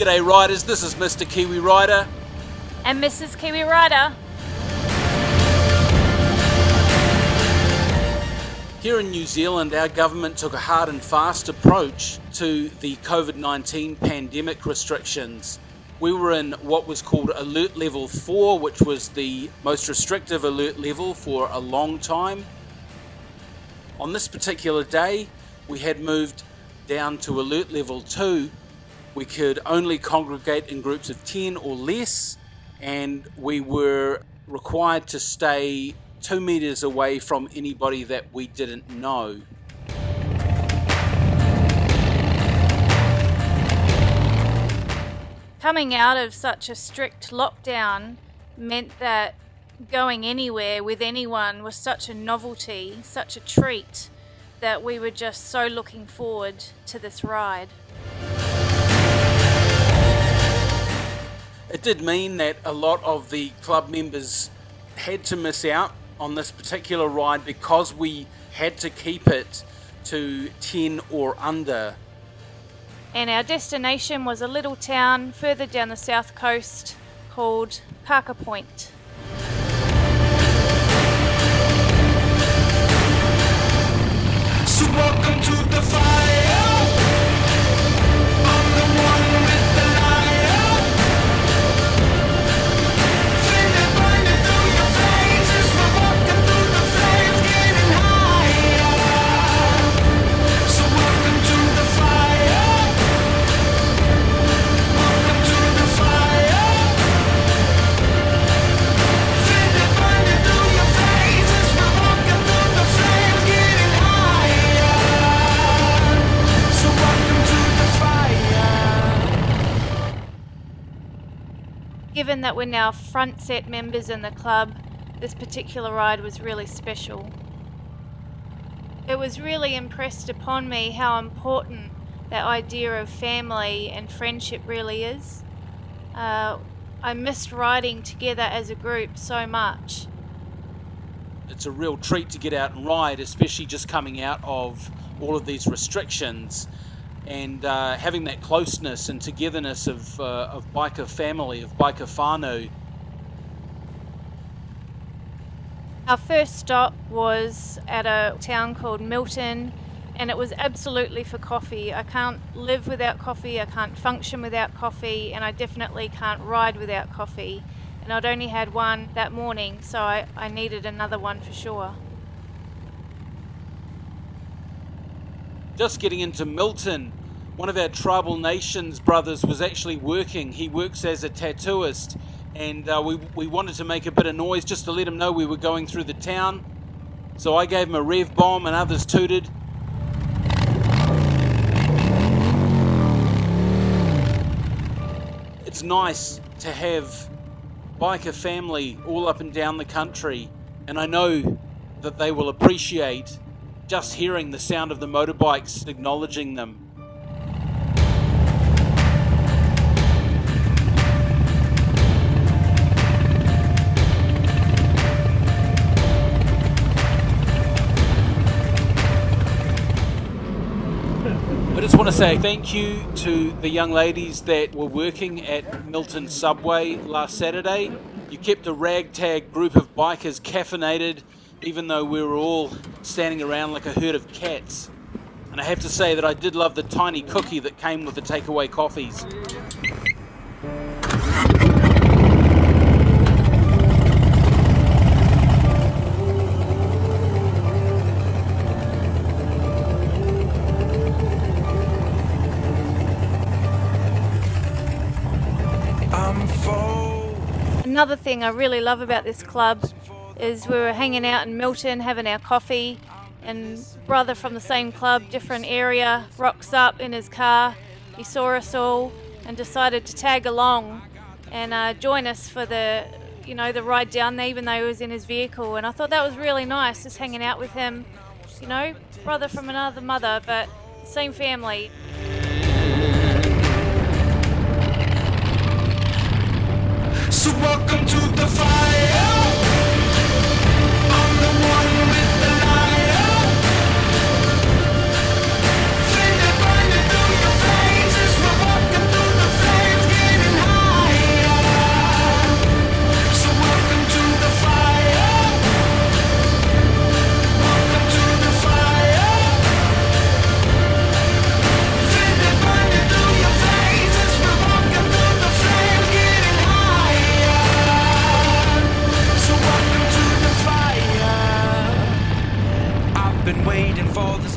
G'day riders, this is Mr. Kiwi Rider. And Mrs. Kiwi Rider. Here in New Zealand, our government took a hard and fast approach to the COVID-19 pandemic restrictions. We were in what was called Alert Level 4, which was the most restrictive alert level for a long time. On this particular day, we had moved down to Alert Level 2. We could only congregate in groups of 10 or less, and we were required to stay 2 meters away from anybody that we didn't know. Coming out of such a strict lockdown meant that going anywhere with anyone was such a novelty, such a treat, that we were just so looking forward to this ride. It did mean that a lot of the club members had to miss out on this particular ride because we had to keep it to 10 or under. And our destination was a little town further down the south coast called Parker Point. So welcome to the fire. I'm the one with the liar. Feel it burning through your veins as we're walking through the flames, getting higher. So welcome to the fire. Welcome to the fire. Feel it burning through your veins as we're walking through the flames, getting higher. So welcome to the fire. Given that we're now front set members in the club, this particular ride was really special. It was really impressed upon me how important that idea of family and friendship really is. I missed riding together as a group so much. It's a real treat to get out and ride, especially just coming out of all of these restrictions, and having that closeness and togetherness of biker family, of biker whānau. Our first stop was at a town called Milton, and it was absolutely for coffee. I can't live without coffee, I can't function without coffee, and I definitely can't ride without coffee. And I'd only had one that morning, so I needed another one for sure. Just getting into Milton, one of our Tribal Nations brothers was actually working. He works as a tattooist, and we wanted to make a bit of noise just to let him know we were going through the town. So I gave him a rev bomb and others tooted. It's nice to have biker family all up and down the country, and I know that they will appreciate just hearing the sound of the motorbikes acknowledging them. I just want to say thank you to the young ladies that were working at Milton Subway last Saturday. You kept a ragtag group of bikers caffeinated, even though we were all standing around like a herd of cats. And I have to say that I did love the tiny cookie that came with the takeaway coffees. Another thing I really love about this club is we were hanging out in Milton having our coffee, and brother from the same club, different area, rocks up in his car. He saw us all and decided to tag along and join us for the ride down there, even though he was in his vehicle. And I thought that was really nice, just hanging out with him, brother from another mother, but same family. So welcome to the fire. I'm the one with the liar. Feel it burning through your veins as we're walking through the flames,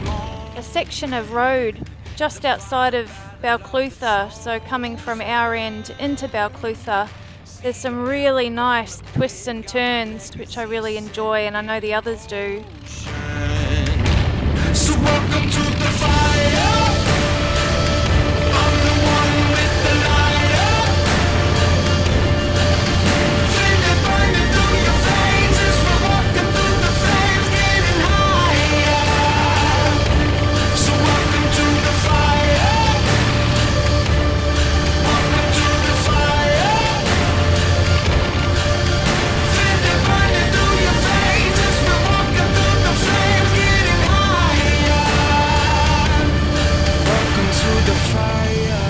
a section of road just outside of Balclutha, so coming from our end into Balclutha. There's some really nice twists and turns which I really enjoy, and I know the others do. So welcome to the fire. I'm the one with the lighter. Feel it burning through your veins as we're walking through the flames, getting higher. So welcome to the fire. Welcome to the fire. Feel it burning through your veins as we're walking through the flames, getting higher. Welcome to the fire.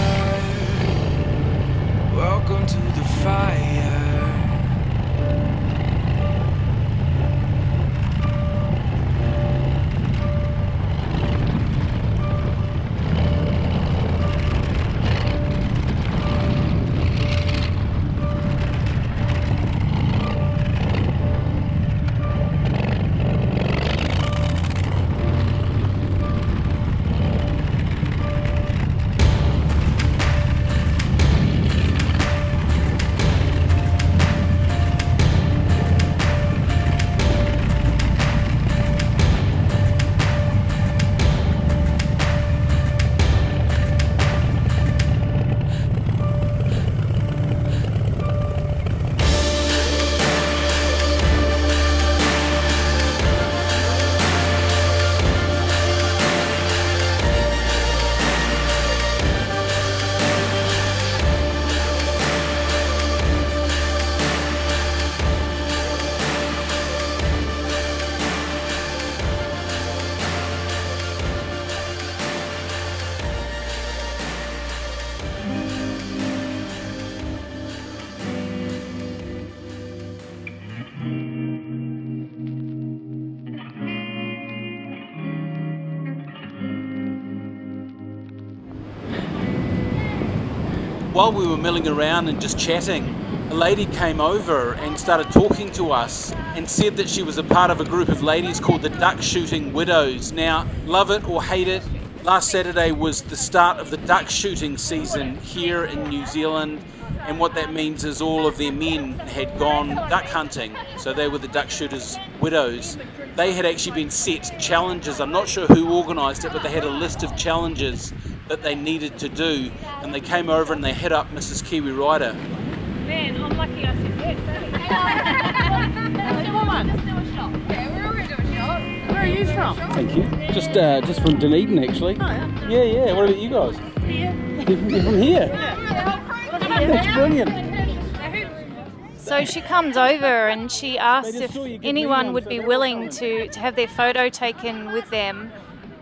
Welcome to the fire. While we were milling around and just chatting, a lady came over and started talking to us and said that she was a part of a group of ladies called the Duck Shooting Widows. Now, love it or hate it, last Saturday was the start of the duck shooting season here in New Zealand, and what that means is all of their men had gone duck hunting, so they were the Duck Shooters Widows. They had actually been set challenges. I'm not sure who organised it, but they had a list of challenges that they needed to do, and they came over and they hit up Mrs. Kiwi Rider. Man, I'm lucky I said yes. Where are you from? Thank you. Just from Dunedin, actually. Oh, Yeah, yeah. What about you guys? yeah. You're from here? That's brilliant. So she comes over and she asks if anyone would be willing to have their photo taken with them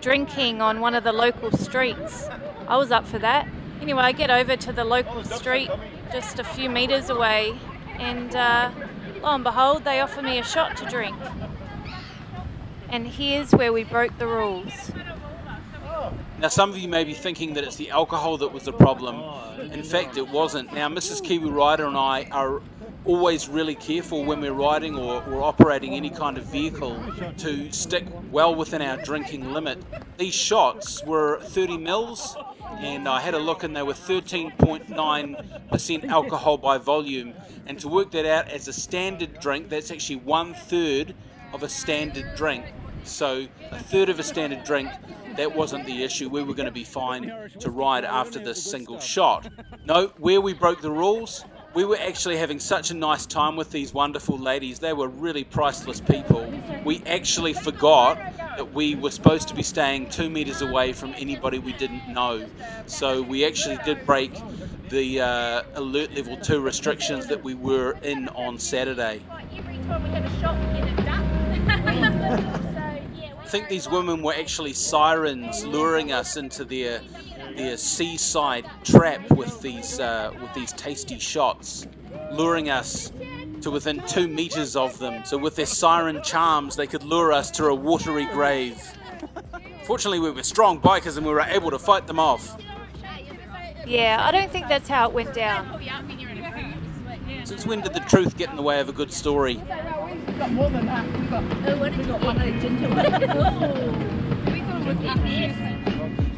drinking on one of the local streets. I was up for that. Anyway, I get over to the local street just a few metres away, and lo and behold, they offer me a shot to drink. And here's where we broke the rules. Now, some of you may be thinking that it's the alcohol that was the problem. In fact, it wasn't. Now, Mrs. Kiwi Rider and I are always really careful when we're riding or operating any kind of vehicle to stick well within our drinking limit. These shots were 30 mils, and I had a look and they were 13.9% alcohol by volume. And to work that out as a standard drink, that's actually 1/3 of a standard drink. So a third of a standard drink, that wasn't the issue. We were going to be fine to ride after this single shot. No, where we broke the rules, we were actually having such a nice time with these wonderful ladies. They were really priceless people. We actually forgot that we were supposed to be staying 2 meters away from anybody we didn't know. So we actually did break the alert level 2 restrictions that we were in on Saturday. Every time we have a shot, we get a duck. I think these women were actually sirens luring us into their seaside trap with these tasty shots, luring us to within 2 meters of them. So with their siren charms, they could lure us to a watery grave. Fortunately, we were strong bikers and we were able to fight them off. Yeah, I don't think that's how it went down. Since when did the truth get in the way of a good story? We've got more than that. We've got one of the gentlemen. with NS.